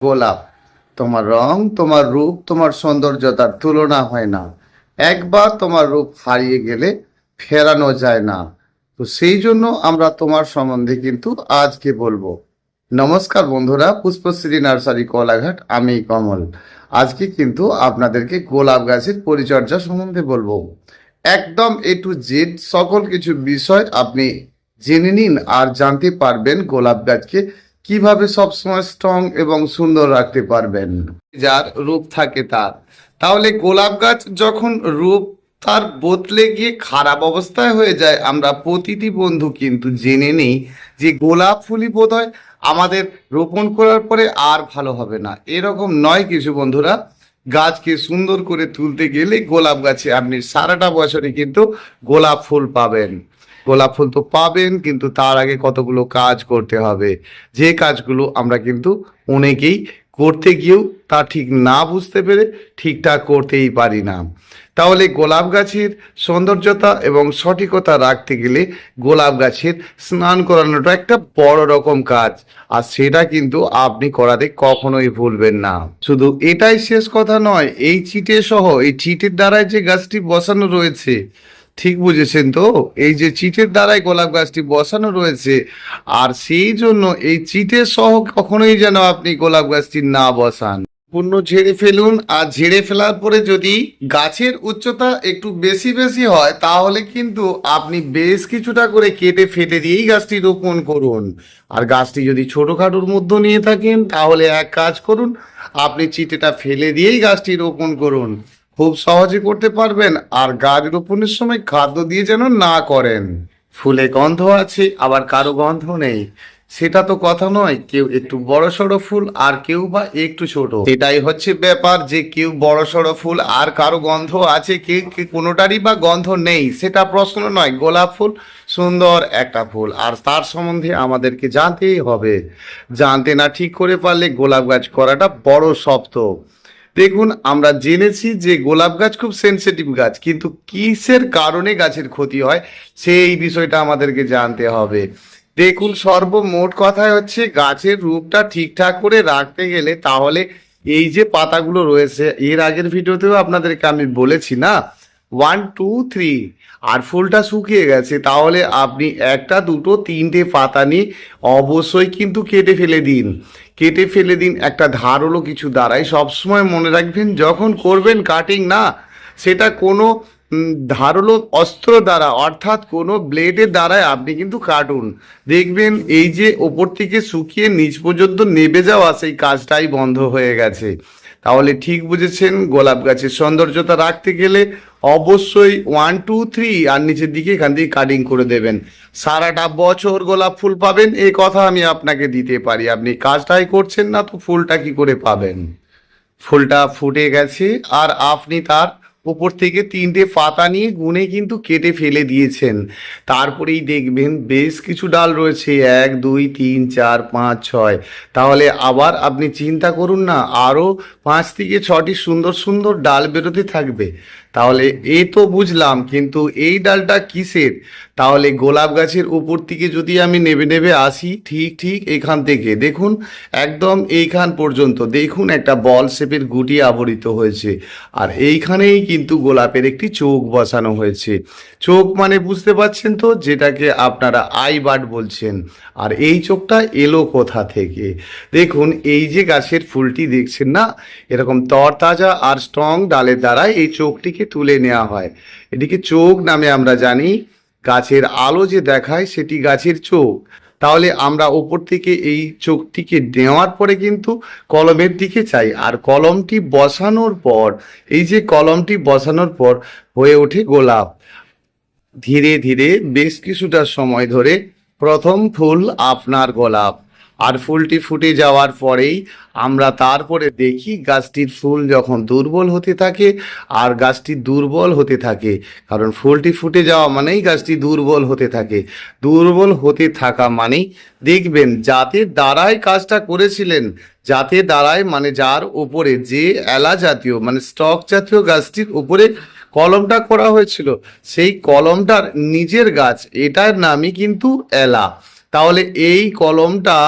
গোলাপ, তোমার রং, তোমার রূপ, তোমার সৌন্দর্যতার তুলনা হয় না। একবার তোমার রূপ হারিয়ে গেলে ফেরানো যায় না। তো সেই জন্য আমরা তোমার সম্বন্ধে কিন্তু আজকে বলবো। নমস্কার বন্ধুরা, পুষ্পশ্রী নার্সারি কোলাঘাট, আমি কমল। আজকে কিন্তু আপনাদেরকে গোলাপ গাছের পরিচর্যা সম্বন্ধে বলবো। একদম A to Z সকল কিছু বিষয় আপনি জেনে নিন আর জানতে পারবেন গোলাপ গাছকে কিভাবে সবসময় স্ট্রং এবং সুন্দর রাখতে পারবেন। যার রূপ থাকে তার, তাহলে গোলাপ গাছ যখন রূপ তার বদলে গিয়ে খারাপ অবস্থায় হয়ে যায়, আমরা প্রতিটি বন্ধু কিন্তু জেনে নেই যে গোলাপ ফুলই বোধহয় আমাদের রোপণ করার পরে আর ভালো হবে না। এরকম নয় কিছু বন্ধুরা, গাছকে সুন্দর করে তুলতে গেলে গোলাপ গাছে আপনি সারাটা বছরে কিন্তু গোলাপ ফুল পাবেন। গোলাপ ফুল তো পাবেন, কিন্তু তার আগে কতগুলো কাজ করতে হবে, যে কাজগুলো আমরা কিন্তু অনেকেই করতে গিয়েও তা ঠিক না বুঝতে পেরে ঠিকঠাক করতেই পারি না। তাহলে গোলাপ গাছের সৌন্দর্যতা এবং সঠিকতা রাখতে গেলে গোলাপ গাছের স্নান করানোটা একটা বড় রকম কাজ, আর সেটা কিন্তু আপনি করাতে কখনোই ভুলবেন না। শুধু এটাই শেষ কথা নয়, এই চিটে সহ এই চিটের দ্বারাই যে গাছটি বসানো রয়েছে, ঠিক বুঝেছেন তো, এই যে চিটের দ্বারাই গোলাপ গাছটি বসানো রয়েছে, আর সেই জন্য এই চিটের সহ কখনোই যেন আপনি গোলাপ গাছটি না বসান। পূর্ণ ঝেড়ে ফেলুন, আর ঝেড়ে ফেলার পরে যদি গাছের উচ্চতা একটু বেশি বেশি হয় তাহলে কিন্তু আপনি বেশ কিছুটা করে কেটে ফেটে দিয়েই গাছটি রোপণ করুন। আর গাছটি যদি ছোটোখাটোর মধ্যে নিয়ে থাকেন তাহলে এক কাজ করুন, আপনি চিটেটা ফেলে দিয়েই গাছটি রোপণ করুন। খুব সহজে করতে পারবেন। আর গাছ রোপণের সময় খাদ্য দিয়ে যেন না করেন। ফুলে গন্ধ আছে আবার কারো গন্ধ নেই, সেটা তো কথা নয়। কেউ একটু বড় সড়ো ফুল আর কেউ বা একটু ছোট, এটাই হচ্ছে ব্যাপার, যে কেউ বড় সড়ো ফুল আর কারো গন্ধ আছে, কেউ কোনোটারই বা গন্ধ নেই, সেটা প্রশ্ন নয়। গোলাপ ফুল সুন্দর একটা ফুল, আর তার সম্বন্ধে আমাদেরকে জানতেই হবে। জানতে না ঠিক করে পারলে গোলাপ গাছ করাটা বড় শক্ত। দেখুন, আমরা জেনেছি যে গোলাপ গাছ খুব সেনসিটিভ গাছ, কিন্তু কিসের কারণে গাছের ক্ষতি হয় সেই বিষয়টা আমাদেরকে জানতে হবে। দেখুন, সর্বমোট কথায় হচ্ছে গাছের রূপটা ঠিকঠাক করে রাখতে গেলে, তাহলে এই যে পাতাগুলো রয়েছে, এর আগের ভিডিওতেও আপনাদেরকে আমি বলেছি না, 1 2 3, আর ফুলটা শুকিয়ে গেছে, তাহলে আপনি একটা দুটো তিনটে পাতা নিয়ে অবশ্যই কিন্তু কেটে ফেলে দিন। কেটে ফেলে দিন একটা ধারালো কিছু দ্বারাই। সবসময় মনে রাখবেন, যখন করবেন কাটিং, না সেটা কোনো ধারালো অস্ত্র দ্বারা, অর্থাৎ কোনো ব্লেডের দ্বারাই আপনি কিন্তু কাটুন। দেখবেন এই যে ওপর থেকে শুকিয়ে নিচ পর্যন্ত নেবে যাওয়া, সেই কাজটাই বন্ধ হয়ে গেছে। তাহলে ঠিক বুঝেছেন, গোলাপ গাছের সৌন্দর্যতা রাখতে গেলে অবশ্যই 1 2 3 আর নিচের দিকে এখান থেকে কাটিং করে দেবেন। সারাটা বছর গোলাপ ফুল পাবেন, এই কথা আমি আপনাকে দিতে পারি। আপনি কাজটাই করছেন না, তো ফুলটা কি করে পাবেন? ফুলটা ফুটে গেছে আর আপনি তার উপর থেকে তিনটে পাতা নিয়ে গুনে কিন্তু কেটে ফেলে দিয়েছেন। তারপরেই দেখবেন বেশ কিছু ডাল রয়েছে, 1 2 3 4 5 6। তাহলে আবার আপনি চিন্তা করুন না, আরও 5 থেকে 6টি সুন্দর সুন্দর ডাল বেরোতে থাকবে। তাহলে এ তো বুঝলাম, কিন্তু এই ডালটা কিসের? তাহলে গোলাপ গাছের উপর থেকে যদি আমি নেবে নেবে আসি, ঠিক ঠিক এখান থেকে দেখুন, একদম এইখান পর্যন্ত দেখুন একটা বল শেপের গুটি আবরিত হয়েছে। আর এইখানেই কিন্তু গোলাপের একটি চোখ বসানো হয়েছে। চোখ মানে বুঝতে পারছেন তো, যেটাকে আপনারা আই বাড বলছেন। আর এই চোখটা এলো কোথা থেকে? দেখুন, এই যে গাছের ফুলটি দেখছেন না, এরকম তরতাজা আর স্ট্রং ডালের দ্বারাই এই চোখটিকে তুলে নেওয়া হয়। এটিকে চোখ নামে আমরা জানি। গাছের আলো যে দেখায় সেটি গাছের চোখ। তাহলে আমরা ওপর থেকে এই চোখটিকে নেওয়ার পরে কিন্তু কলমের দিকে চাই, আর কলমটি বসানোর পর, এই যে কলমটি বসানোর পর হয়ে ওঠে গোলাপ। ধীরে ধীরে বেশ কিছুটা সময় ধরে প্রথম ফুল আপনার গোলাপ। আর ফুলটি ফুটে যাওয়ার পরেই আমরা তারপরে দেখি গাছটির ফুল যখন দুর্বল হতে থাকে, আর গাছটি দুর্বল হতে থাকে, কারণ ফুলটি ফুটে যাওয়া মানেই গাছটি দুর্বল হতে থাকে। দুর্বল হতে থাকা মানেই দেখবেন যাতে দ্বারাই কাজটা করেছিলেন, যাতে দ্বারাই মানে যার উপরে যে এলা জাতীয় মানে স্টক জাতীয় গাছটির উপরে কলমটা করা হয়েছিল, সেই কলমটার নিজের গাছ, এটার নামই কিন্তু এলা। তাহলে এই কলমটা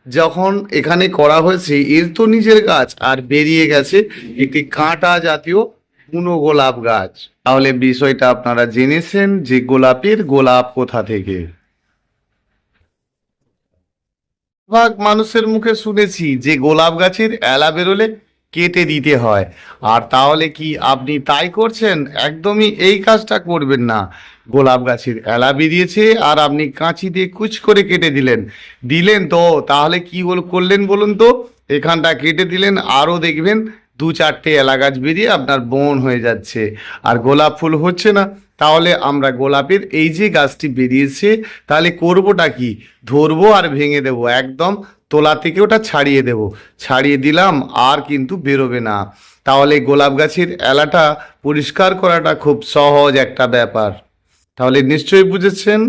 যখন এখানে করা হয়েছে এর তো নিজের গাছ, আর বেরিয়ে গেছে একটি কাঁটা জাতীয় বুনো গোলাপ গাছ। তাহলে বিষয়টা আপনারা জেনেছেন যে গোলাপের গোলাপ কোথা থেকে। বেশিরভাগ মানুষের মুখে শুনেছি যে গোলাপ গাছের এলা বেরোলে কেটে দিতে হয়, আর তাহলে কি আপনি তাই করছেন? একদমই এই কাজটা করবেন না। গোলাপ গাছের এলা বেরিয়েছে আর আপনি কাঁচি দিয়ে কুচ করে কেটে দিলেন, তো তাহলে কি করলেন বলুন তো? এখানটা কেটে দিলেন, আরও দেখবেন দু চারটে এলা গাছ বেরিয়ে আপনার বন হয়ে যাচ্ছে, আর গোলাপ ফুল হচ্ছে না। তাহলে আমরা গোলাপের এই যে গাছটি বেরিয়েছে, তাহলে করবোটা কি? ধরবো আর ভেঙে দেবো, একদম তোলা থেকে ওটা ছাড়িয়ে দেব। ছাড়িয়ে দিলাম, আর কিন্তু বেরোবে না। তাহলে গোলাপ গাছের এলাটা পরিষ্কার করাটা খুব সহজ একটা ব্যাপার। তাহলে নিশ্চয়ই বুঝেছেন,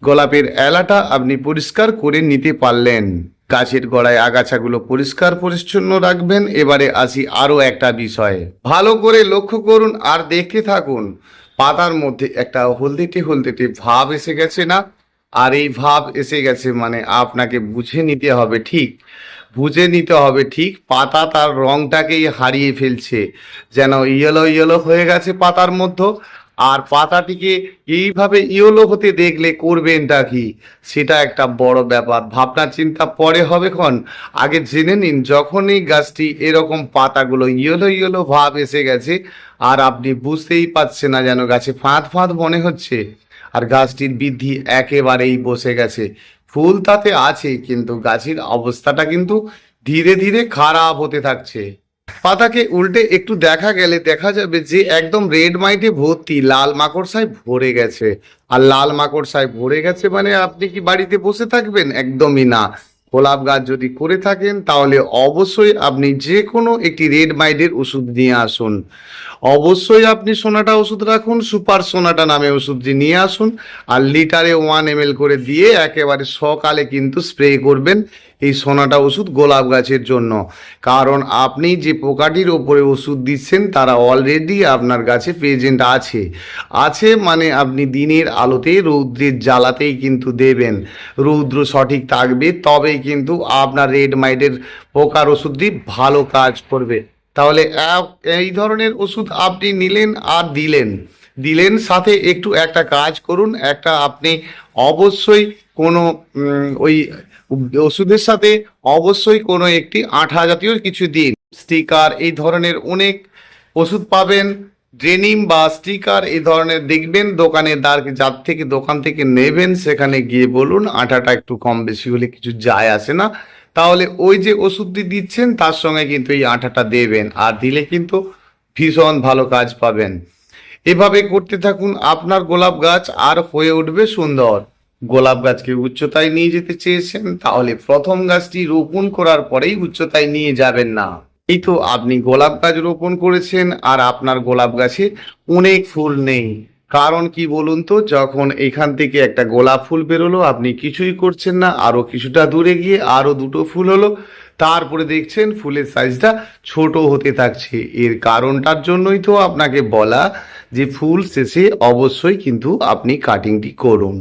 গোলাপের এলাটা আপনি পরিষ্কার করে নিতে পারলেন। গাছের গোড়ায় আগাছাগুলো পরিষ্কার পরিচ্ছন্ন রাখবেন। এবারে আসি আরো একটা বিষয়ে, ভালো করে লক্ষ্য করুন আর দেখতে থাকুন। পাতার মধ্যে একটা হলদেটে হলদেটে ভাব এসে গেছে না? আর এই ভাব এসে গেছে মানে আপনাকে বুঝে নিতে হবে, ঠিক বুঝে নিতে হবে ঠিক পাতা তার রংটাকেই হারিয়ে ফেলছে, যেন ইয়েলো ইয়েলো হয়ে গেছে পাতার মধ্যে। আর পাতাটিকে এইভাবে ইয়েলো হতে দেখলে করবেনটা কি, সেটা একটা বড় ব্যাপার। ভাবনা চিন্তা পরে হবে ক্ষণ, আগে জেনে নিন যখনই গাছটি এরকম পাতাগুলো ইয়েলো ইয়েলো ভাব এসে গেছে আর আপনি বুঝতেই পারছেন না, যেন গাছে ফাঁদ ফাঁদ মনে হচ্ছে, আর গাছটির বৃদ্ধি একেবারেই বসে গেছে। ফুল তাতে আছে কিন্তু গাছের অবস্থাটা কিন্তু ধীরে ধীরে খারাপ হতে থাকছে। পাতাকে উল্টে একটু দেখা গেলে দেখা যাবে যে একদম রেড মাইটে ভর্তি, লাল মাকড়সায় ভরে গেছে। আর লাল মাকড়সায় ভরে গেছে মানে আপনি কি বাড়িতে বসে থাকবেন? একদমই না। গোলাপ গাছ যদি করে থাকেন তাহলে অবশ্যই আপনি যে কোনো একটি রেড মাইটের ওষুধ নিয়ে আসুন। অবশ্যই আপনি সোনাটা ওষুধ রাখুন, সুপার সোনাটা নামে ওষুধটি নিয়ে আসুন, আর লিটারে 1 ml করে দিয়ে একেবারে সকালে কিন্তু স্প্রে করবেন এই সোনাটা ওষুধ গোলাপ গাছের জন্য। কারণ আপনি যে পোকাটির ওপরে ওষুধ দিচ্ছেন তারা অলরেডি আপনার গাছে প্রেজেন্ট আছে মানে আপনি দিনের আলোতে রৌদ্রের জ্বালাতেই কিন্তু দেবেন। রৌদ্র সঠিক থাকবে তবেই কিন্তু আপনার রেড মাইটের পোকার ওষুধটি ভালো কাজ করবে। তাহলে এই ধরনের ওষুধ আপনি নিলেন আর দিলেন সাথে একটু একটা কাজ করুন, একটা আপনি অবশ্যই কোনো ওই ওষুধের সাথে অবশ্যই কোনো একটি আঠা জাতীয় কিছু দিন। স্টিকার এই ধরনের অনেক ওষুধ পাবেন, ডেনিম বা স্টিকার এই ধরনের দেখবেন দোকানে, যার থেকে দোকান থেকে নেবেন সেখানে গিয়ে বলুন আঠাটা একটু কম বেশি হলে কিছু যায় আসে না, তাহলে ওই যে ওষুধটি দিচ্ছেন তার সঙ্গে কিন্তু এই আঠাটা দেবেন, আর দিলে কিন্তু ভীষণ ভালো কাজ পাবেন। এভাবে করতে থাকুন, আপনার গোলাপ গাছ আর হয়ে উঠবে সুন্দর। গোলাপ গাছকে উচ্চতায় নিয়ে যেতে চেয়েছেন, তাহলে প্রথম গাছটি রোপণ করার পরেই উচ্চতায় নিয়ে যাবেন না। এই তো আপনি গোলাপ গাছ রোপণ করেছেন আর আপনার গোলাপ গাছে অনেক ফুল নেই, কারণ কি বলুন তো? যখন এখান থেকে একটা গোলাপ ফুল বেরোলো আপনি কিছুই করছেন না, আরো কিছুটা দূরে গিয়ে আরো দুটো ফুল হলো, তারপরে দেখছেন ফুলের সাইজটা ছোট হতে থাকছে। এর কারণটার জন্যই তো আপনাকে বলা যে ফুল শেষে অবশ্যই কিন্তু আপনি কাটিংটি করুন।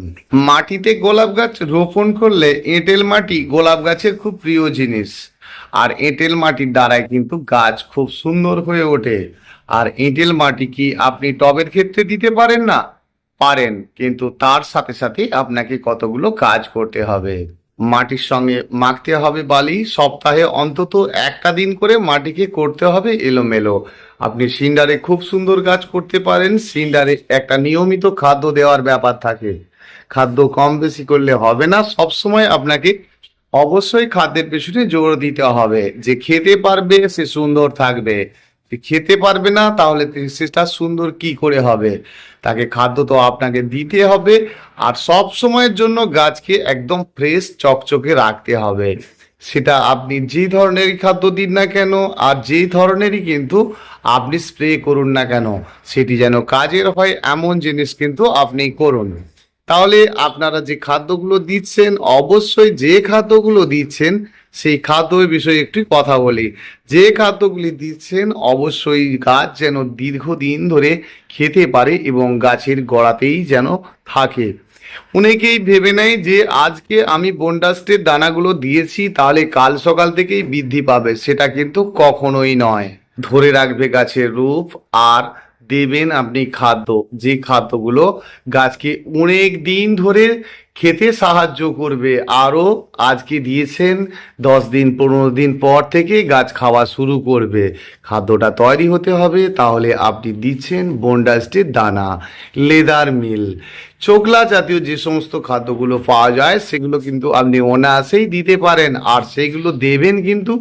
মাটিতে গোলাপ গাছ রোপণ করলে এঁটেল মাটি গোলাপ গাছের খুব প্রিয় জিনিস, আর এঁটেল মাটির দ্বারাই কিন্তু গাছ খুব সুন্দর হয়ে ওঠে। আর এঁটেল মাটি কি আপনি টবের ক্ষেত্রে দিতে পারেন না? পারেন, কিন্তু তার সাথে সাথে আপনাকে কতগুলো কাজ করতে হবে। মাটির সঙ্গে মাখতে হবে বালি, সপ্তাহে অন্তত একটা দিন করে মাটিকে করতে হবে এলোমেলো। আপনি সিন্ডারে খুব সুন্দর গাছ করতে পারেন। সিন্ডারে একটা নিয়মিত খাদ্য দেওয়ার ব্যাপার থাকে, খাদ্য কম বেশি করলে হবে না, সব সময় আপনাকে অবশ্যই খাদ্যের পেছনে জোর দিতে হবে। যে খেতে পারবে সে সুন্দর থাকবে, যে খেতে পারবে না তাহলে সেটা সুন্দর কি করে হবে? তাকে খাদ্য তো আপনাকে দিতে হবে, আর সব সময়ের জন্য গাছকে একদম ফ্রেশ চকচকে রাখতে হবে। সেটা আপনি যে ধরনেরই খাদ্য দিন না কেন আর যেই ধরনেরই কিন্তু আপনি স্প্রে করুন না কেন, সেটি যেন কাজের হয় এমন জিনিস কিন্তু আপনি করুন। তাহলে আপনারা যে খাদ্যগুলো দিচ্ছেন, অবশ্যই যে খাদ্যগুলো দিচ্ছেন সেই খাদ্যের বিষয়ে একটু কথা বলি। যে খাদ্যগুলি দিচ্ছেন অবশ্যই গাছ যেন দীর্ঘদিন ধরে খেতে পারে এবং গাছের গোড়াতেই যেন থাকে। অনেকেই ভেবে নেয় যে আজকে আমি বোনডাস্টের দানাগুলো দিয়েছি তাহলে কাল সকাল থেকেই বৃদ্ধি পাবে, সেটা কিন্তু কখনোই নয়। ধরে রাখবে গাছের রূপ, আর দেবেন আপনি খাদ্য, যে খাদ্যগুলো গাছকে অনেক দিন ধরে খেতে সাহায্য করবে। আরও আজকে দিয়েছেন, 10 দিন 15 দিন পর থেকে গাছ খাওয়া শুরু করবে। খাদ্যটা তৈরি হতে হবে, তাহলে আপনি দিচ্ছেন বোনডাস্টের দানা, লেদার মিল, চোকলা জাতীয় যে সমস্ত খাদ্যগুলো পাওয়া যায় সেগুলো কিন্তু আপনি অনায়াসেই দিতে পারেন। আর সেগুলো দেবেন কিন্তু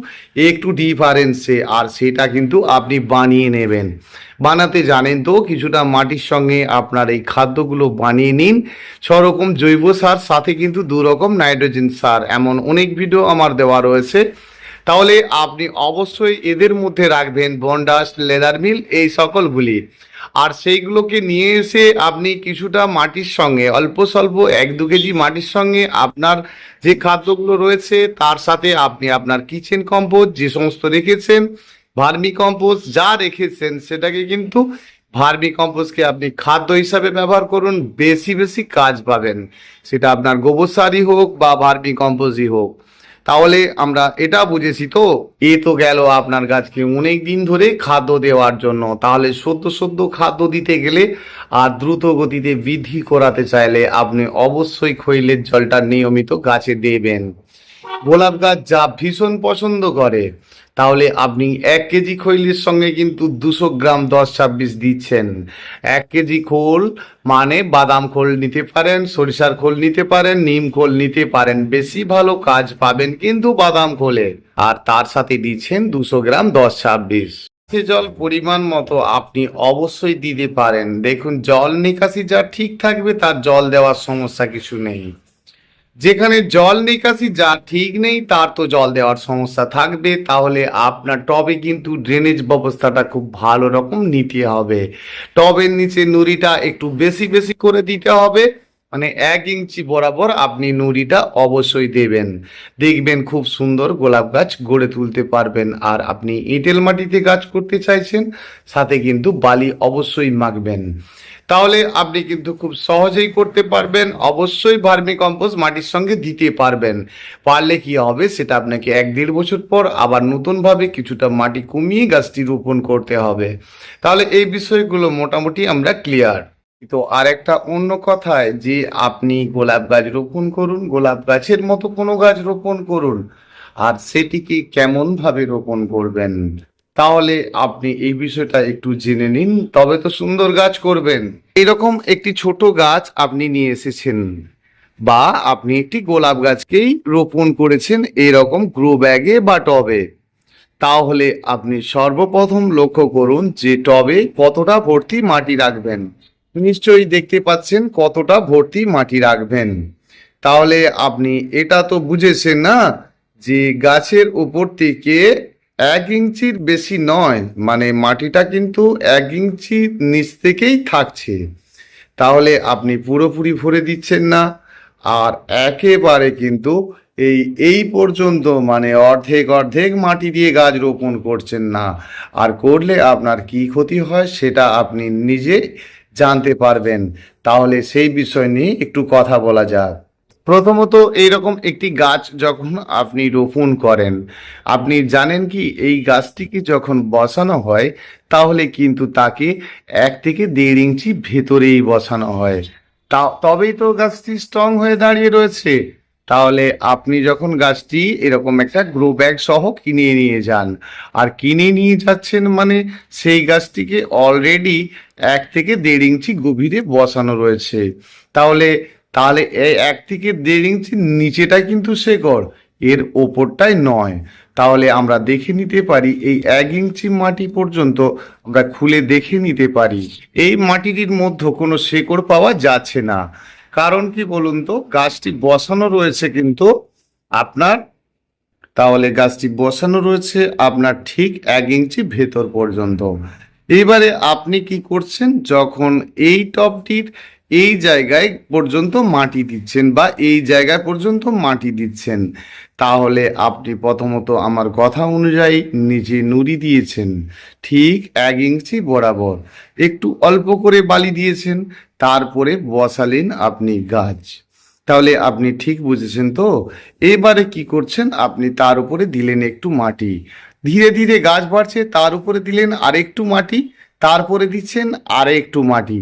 একটু ডিফারেন্সে, আর সেটা কিন্তু আপনি বানিয়ে নেবেন। বানাতে জানেন তো? কিছুটা মাটির সঙ্গে আপনার এই খাদ্যগুলো বানিয়ে নিন। 6 রকম জৈব সার, সাথে কিন্তু 2 রকম নাইট্রোজেন সার, এমন অনেক ভিডিও আমার দেওয়া রয়েছে। তাহলে আপনি অবশ্যই এদের মধ্যে রাখবেন বনডাস্ট, লেদার মিল, এই সকলগুলি। আর সেইগুলোকে নিয়ে এসে আপনি কিছুটা মাটির সঙ্গে অল্প স্বল্প 1-2 কেজি মাটির সঙ্গে আপনার যে খাদ্যগুলো রয়েছে তার সাথে আপনি আপনার কিচেন কম্পোস্ট যে সমস্ত রেখেছেন, ভার্মি কম্পোস্ট যা রেখেছেন, সেটাকে কিন্তু ভার্মি কম্পোস্টকে আপনি খাদ্য হিসাবে ব্যবহার করুন, বেশি বেশি কাজ পাবেন। সেটা আপনার গোবর সারই হোক বা ভার্মি কম্পোস্টই হোক। তাহলে আমরা এটা বুঝেছি তো? এ তো গেল আপনার গাছকে অনেক দিন ধরে খাদ্য দেওয়ার জন্য। তাহলে সদ্য সদ্য খাদ্য দিতে গেলে আর দ্রুত গতিতে বৃদ্ধি করাতে চাইলে আপনি অবশ্যই খৈলের জলটা নিয়মিত গাছে দেবেন। গোলাপ গাছ যা ভীষণ পছন্দ করে, তাহলে আপনি 1 কেজি খৈলের সঙ্গে কিন্তু 200 গ্রাম 10-26 দিচ্ছেন। 1 কেজি খোল মানে বাদাম খোল নিতে পারেন, সরিষার খোল নিতে পারেন, নিম খোল নিতে পারেন, বেশি ভালো কাজ পাবেন কিন্তু বাদাম খোলে। আর তার সাথে দিচ্ছেন 200 গ্রাম 10-26। সে জল পরিমাণ মতো আপনি অবশ্যই দিতে পারেন। দেখুন, জল নিকাশি যা ঠিক থাকবে তার জল দেওয়ার সমস্যা কিছু নেই। যেখানে জল নিকাশি যা ঠিক নেই তার তো জল দেওয়ার সমস্যা থাকবে। তাহলে আপনার টবে কিন্তু ড্রেনেজ ব্যবস্থাটা খুব ভালো রকম নিতে হবে। টবের নিচে নুড়িটা একটু বেশি বেশি করে দিতে হবে, মানে 1 ইঞ্চি বরাবর আপনি নুড়িটা অবশ্যই দেবেন। দেখবেন খুব সুন্দর গোলাপ গাছ গড়ে তুলতে পারবেন। আর আপনি এঁটেল মাটিতে গাছ করতে চাইছেন, সাথে কিন্তু বালি অবশ্যই মাখবেন। তাহলে আপনি কিন্তু খুব সহজেই করতে পারবেন। অবশ্যই ভার্মি কম্পোস্ট মাটির সঙ্গে দিতে পারবেন। পারলে কি হবে, সেটা আপনাকে 1-1.5 বছর পর আবার নতুনভাবে কিছুটা মাটি কমিয়ে গাছটি রোপণ করতে হবে। তাহলে এই বিষয়গুলো মোটামুটি আমরা ক্লিয়ার। তো আর একটা অন্য কথায়, যে আপনি গোলাপ গাছ রোপণ করুন, গোলাপ গাছের মতো কোনো গাছ রোপণ করুন, আর সেটিকে কেমন ভাবে রোপণ করবেন, তাহলে আপনি এই বিষয়টা একটু জেনে নিন, তবে তো সুন্দর গাছ করবেন। এরকম একটি ছোট গাছ আপনি নিয়ে এসেছেন, বা আপনি একটি গোলাপ গাছকেই রোপণ করেছেন এরকম গ্রো ব্যাগে বা টবে। তাহলে আপনি সর্বপ্রথম লক্ষ্য করুন যে টবে কতটা ভর্তি মাটি রাখবেন। নিশ্চয়ই দেখতে পাচ্ছেন কতটা ভর্তি মাটি রাখবেন। তাহলে আপনি এটা তো বুঝেছেন না যে গাছের উপর থেকে 1 ইঞ্চির বেশি নয়, মানে মাটিটা কিন্তু 1 ইঞ্চি নিচ থেকেই থাকছে। তাহলে আপনি পুরোপুরি ভরে দিচ্ছেন না, আর একেবারে কিন্তু এই এই পর্যন্ত, মানে অর্ধেক অর্ধেক মাটি দিয়ে গাছ রোপণ করছেন না। আর করলে আপনার কি ক্ষতি হয় সেটা আপনি নিজে জানতে পারবেন। তাহলে সেই বিষয় নিয়ে একটু কথা বলা যাক। প্রথমত, এইরকম একটি গাছ যখন আপনি রোপণ করেন, আপনি জানেন কি এই গাছটিকে যখন বসানো হয় তাহলে কিন্তু তাকে 1 থেকে 1.5 ইঞ্চি ভেতরেই বসানো হয়। তবেই তো গাছটি স্ট্রং হয়ে দাঁড়িয়ে রয়েছে। তাহলে আপনি যখন গাছটি এরকম একটা গ্রো ব্যাগ সহ কিনে নিয়ে যান, আর কিনে নিয়ে যাচ্ছেন মানে সেই গাছটিকে অলরেডি 1 থেকে 1.5 ইঞ্চি গভীরে বসানো রয়েছে। তাহলে তাহলে এই 1 থেকে 1.5 ইঞ্চির নিচেটাই কিন্তু শেকড়, এর ওপরটাই নয়। তাহলে আমরা দেখে নিতে পারি এই 1 ইঞ্চি মাটি পর্যন্ত আমরা খুলে দেখে নিতে পারি এই মাটিটির মধ্যে কোনো শেকড় পাওয়া যাচ্ছে না। কারণ কি বলুন তো, গাছটি বসানো রয়েছে কিন্তু আপনার, তাহলে গাছটি বসানো রয়েছে আপনার ঠিক 1 ইঞ্চি ভেতর পর্যন্ত। এবারে আপনি কি করছেন, যখন এই টবটির এই জায়গায় পর্যন্ত মাটি দিচ্ছেন বা এই জায়গায় পর্যন্ত মাটি দিচ্ছেন, তাহলে আপনি প্রথমত আমার কথা অনুযায়ী নিচে নুড়ি দিয়েছেন ঠিক 1 ইঞ্চি বরাবর, একটু অল্প করে বালি দিয়েছেন, তারপরে বসালেন আপনি গাছ। তাহলে আপনি ঠিক বুঝেছেন তো? এবারে কি করছেন, আপনি তার উপরে দিলেন একটু মাটি, ধীরে ধীরে গাছ বাড়ছে, তার উপরে দিলেন আরেকটু মাটি, তারপরে দিচ্ছেন আরেকটু মাটি।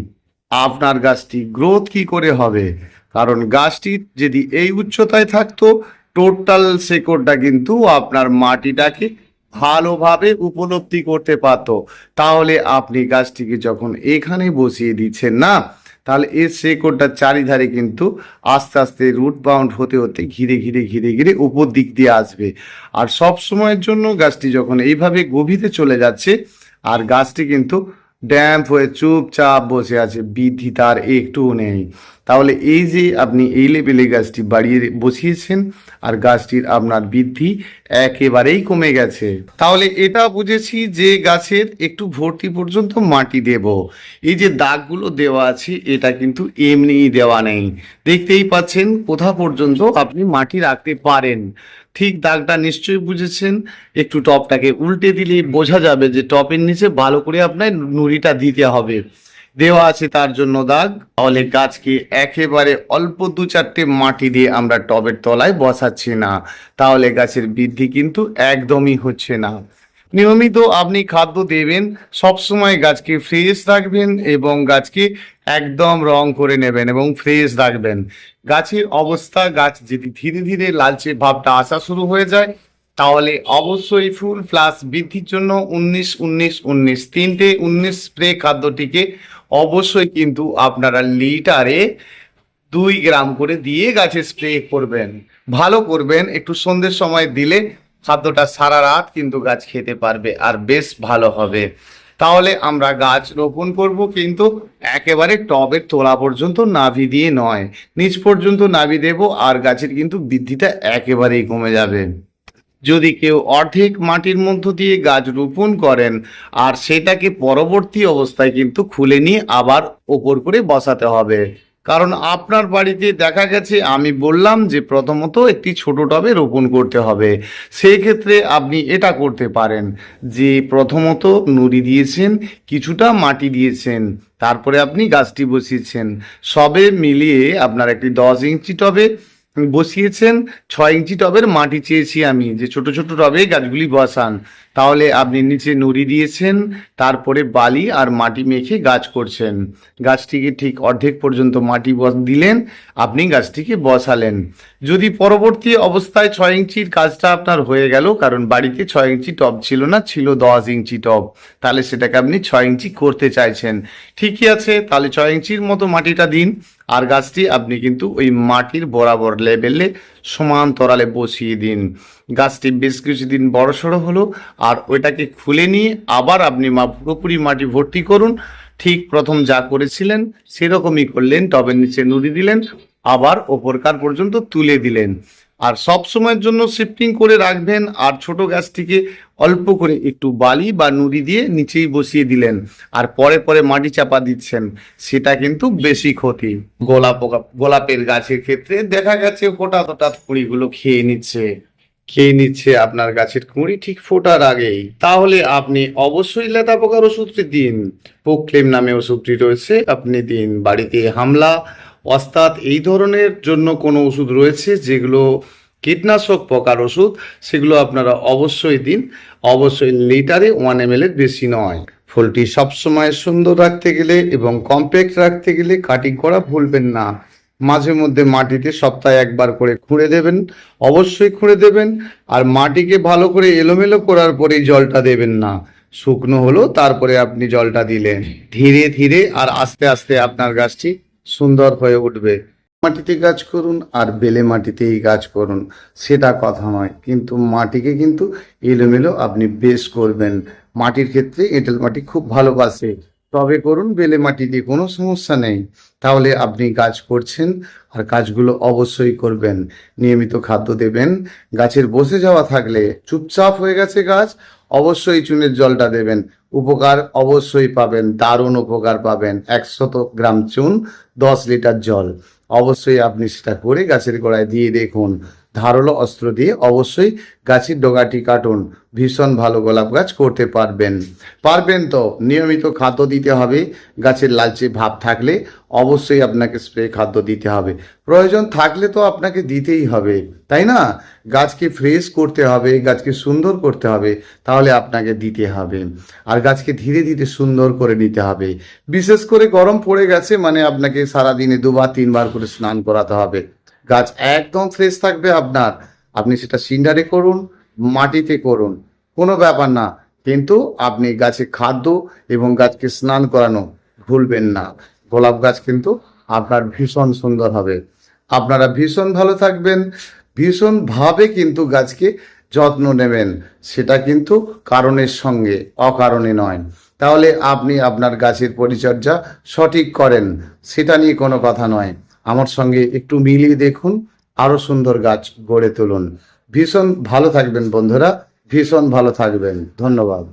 আপনার গাছটি গ্রোথ কি করে হবে? কারণ গাছটি যদি এই উচ্চতায় থাকতো, টোটাল শেকড়টা কিন্তু আপনার মাটিটাকে ভালোভাবে উপলব্ধি করতে পারতো। তাহলে আপনি গাছটিকে যখন এখানে বসিয়ে দিচ্ছেন না, তাহলে এর শেকড়টার চারিধারে কিন্তু আস্তে আস্তে রুট বাউন্ড হতে হতে ঘিরে ঘিরে ঘিরে ঘিরে উপর দিক দিয়ে আসবে। আর সব সময়ের জন্য গাছটি যখন এইভাবে গভীরে চলে যাচ্ছে, আর গাছটি কিন্তু ড্যাম্প হয়ে চুপচাপ বসে আছে, বৃদ্ধি তার একটুও নেই। তাহলে এই যে আপনি এই লেভেলে গাছটি বাড়িয়ে বসিয়েছেন, আর গাছটির আপনার বৃদ্ধি একেবারেই কমে গেছে। তাহলে এটা বুঝেছি যে গাছের একটু ভর্তি পর্যন্ত মাটি দেব। এই যে দাগগুলো দেওয়া আছে, এটা কিন্তু এমনিই দেওয়া নেই, দেখতেই পাচ্ছেন কোথা পর্যন্ত আপনি মাটি রাখতে পারেন। ঠিক দাগটা নিশ্চয়ই বুঝেছেন। একটু টপটাকে উল্টে দিলে বোঝা যাবে যে টপের নিচে ভালো করে আপনার নুড়িটা দিতে হবে। দেওয়া আছে তার জন্য দাগ। তাহলে গাছকে একেবারে অল্প 2-4টে মাটি দিয়ে আমরা টবের তলায় বসাচ্ছি না, তাহলে গাছের বৃদ্ধি কিন্তু একদমই হচ্ছে না। নিয়মিত আপনি খাদ্য দেবেন, সবসময় গাছকে ফ্রেশ রাখবেন এবং গাছকে একদম রং করে নেবেন এবং ফ্রেশ রাখবেন। গাছের অবস্থা, গাছ যদি ধীরে ধীরে লালচে ভাবটা আসা শুরু হয়ে যায়, তাহলে অবশ্যই ফুল প্লাস বৃদ্ধির জন্য 19-19-19 তিনটে 19 স্প্রে খাদ্যটিকে অবশ্যই কিন্তু আপনারা লিটারে 2 গ্রাম করে দিয়ে গাছে স্প্রে করবেন। ভালো করবেন, একটু সন্ধ্যের সময় দিলে খাদ্যটা সারা রাত কিন্তু গাছ খেতে পারবে আর বেশ ভালো হবে। তাহলে আমরা গাছ রোপণ করব, কিন্তু একেবারে টবের তোলা পর্যন্ত নাভি দিয়ে নয়, নিচ পর্যন্ত নাভি দেব, আর গাছের কিন্তু বৃদ্ধিটা একেবারেই কমে যাবে। যদি কেউ অর্ধেক মাটির মধ্য দিয়ে গাছ রোপণ করেন, আর সেটাকে পরবর্তী অবস্থায় কিন্তু খুলে নিয়ে আবার ওপর করে বসাতে হবে। কারণ আপনার বাড়িতে দেখা গেছে, আমি বললাম যে প্রথমত একটি ছোট টবে রোপণ করতে হবে। সেই ক্ষেত্রে আপনি এটা করতে পারেন যে প্রথমত নুড়ি দিয়েছেন, কিছুটা মাটি দিয়েছেন, তারপরে আপনি গাছটি বসিয়েছেন। সবে মিলিয়ে আপনার একটি 10 ইঞ্চি টবে বসিয়েছেন। 6 ইঞ্চি টবের মাটি চেয়েছি আমি যে ছোট ছোট টবে গাছগুলি বসান। তাহলে আপনি নিচে নুড়ি দিয়েছেন, তারপরে বালি আর মাটি মেখে গাছ করছেন। গাছটিকে ঠিক অর্ধেক পর্যন্ত মাটি দিলেন, আপনি গাছটিকে বসালেন। যদি পরবর্তী অবস্থায় 6 ইঞ্চির কাজটা আপনার হয়ে গেল, কারণ বাড়িতে 6 ইঞ্চি টব ছিল না, ছিল 10 ইঞ্চি টব, তাহলে সেটাকে আপনি 6 ইঞ্চি করতে চাইছেন। ঠিকই আছে, তাহলে 6 ইঞ্চির মতো মাটিটা দিন, আর গাছটি আপনি কিন্তু ওই মাটির বরাবর লেভেলে সমান্তরালে বসিয়ে দিন। গাছটি বেশ কিছুদিন বড় সড়ো হলো, আর ওইটাকে খুলে নিয়ে আবার আপনি পুরোপুরি মাটি ভর্তি করুন। ঠিক প্রথম যা করেছিলেন সেরকমই করলেন, টবের নিচে নুড়ি দিলেন, আবার ওপরকার পর্যন্ত তুলে দিলেন। আর সব সময়ের জন্য শিফটিং করে রাখবেন, আর ছোট গাছটিকে অল্প করে একটু বালি বা নুড়ি দিয়ে নিচেই বসিয়ে দিলেন, আর পরে পরে মাটি চাপা দিচ্ছেন। সেটা কিন্তু বেশি ক্ষতি। গোলাপের গাছের ক্ষেত্রে দেখা গেছে হঠাৎ হঠাৎ কুঁড়িগুলো খেয়ে নিচ্ছে আপনার গাছের কুঁড়ি ঠিক ফোটার আগেই। তাহলে আপনি অবশ্যই লেদা পোকার ওষুধটি দিন। প্রোক্লেম নামে ওষুধটি রয়েছে, আপনি দিন। বাড়িতে হামলা, ওস্তাদ এই ধরনের জন্য কোনো ওষুধ রয়েছে যেগুলো কীটনাশক পোকার ওষুধ, সেগুলো আপনারা অবশ্যই দিন। অবশ্যই লিটারে 1 ml এর বেশি নয়। ফুলটি সবসময় সুন্দর রাখতে গেলে এবং কম্প্যাক্ট রাখতে গেলে কাটিং করা ভুলবেন না। মাঝে মধ্যে মাটিতে সপ্তাহে একবার করে খুঁড়ে দেবেন, অবশ্যই খুঁড়ে দেবেন। আর মাটিকে ভালো করে এলোমেলো করার পরেই জলটা দেবেন না, শুকনো হলো তারপরে আপনি জলটা দিলেন। ধীরে ধীরে আর আস্তে আস্তে আপনার গাছটি সুন্দর হয়ে উঠবে। মাটিতে গাছ করুন আর বেলে মাটিতেই গাছ করুন, সেটা কথা নয়, কিন্তু মাটিকে কিন্তু এলোমেলো আপনি বেশ করবেন। মাটির ক্ষেত্রে এঁটেল মাটি খুব ভালোবাসে, তবে করুন, বেলে মাটি দিয়ে কোনো সমস্যা নেই। তাহলে আপনি গাছ করছেন, আর কাজগুলো অবশ্যই করবেন। নিয়মিত খাদ্য দেবেন। গাছের বসে যাওয়া থাকলে, চুপচাপ হয়ে গেছে গাছ, অবশ্যই চুনের জলটা দেবেন। উপকার অবশ্যই পাবেন, দারুণ উপকার পাবেন। 100 গ্রাম চুন, 10 লিটার জল, অবশ্যই আপনি সেটা করে গাছের গোড়ায় দিয়ে দেখুন, ধারালো অস্ত্র দিয়ে অবশ্যই গাছের ডগাটি কাটুন। ভীষণ ভালো গোলাপ গাছ করতে পারবেন তো। নিয়মিত খাদ্য দিতে হবে। গাছের লালচে ভাব থাকলে অবশ্যই আপনাকে স্প্রে খাদ্য দিতে হবে। প্রয়োজন থাকলে তো আপনাকে দিতেই হবে, তাই না? গাছকে ফ্রেশ করতে হবে, গাছকে সুন্দর করতে হবে, তাহলে আপনাকে দিতে হবে। আর গাছকে ধীরে ধীরে সুন্দর করে নিতে হবে। বিশেষ করে গরম পড়ে গেছে মানে আপনাকে সারাদিনে 2-3 বার করে স্নান করাতে হবে। গাছ একদম ফ্রেশ থাকবে আপনার। আপনি সেটা সিন্ডারে করুন, মাটিতে করুন, কোনো ব্যাপার না। কিন্তু আপনি গাছে খাদ্য এবং গাছকে স্নান করানো ভুলবেন না। গোলাপ গাছ কিন্তু আপনার ভীষণ সুন্দর হবে। আপনারা ভীষণ ভালো থাকবেন, ভীষণভাবে কিন্তু গাছকে যত্ন নেবেন। সেটা কিন্তু কারণের সঙ্গে, অকারণে নয়। তাহলে আপনি আপনার গাছের পরিচর্যা সঠিক করেন, সেটা নিয়ে কোনো কথা নয়। আমার সঙ্গে একটু মিলিয়ে দেখুন, আরো সুন্দর গাছ গড়ে তুলুন। ভীষণ ভালো থাকবেন বন্ধুরা, ভীষণ ভালো থাকবেন। ধন্যবাদ।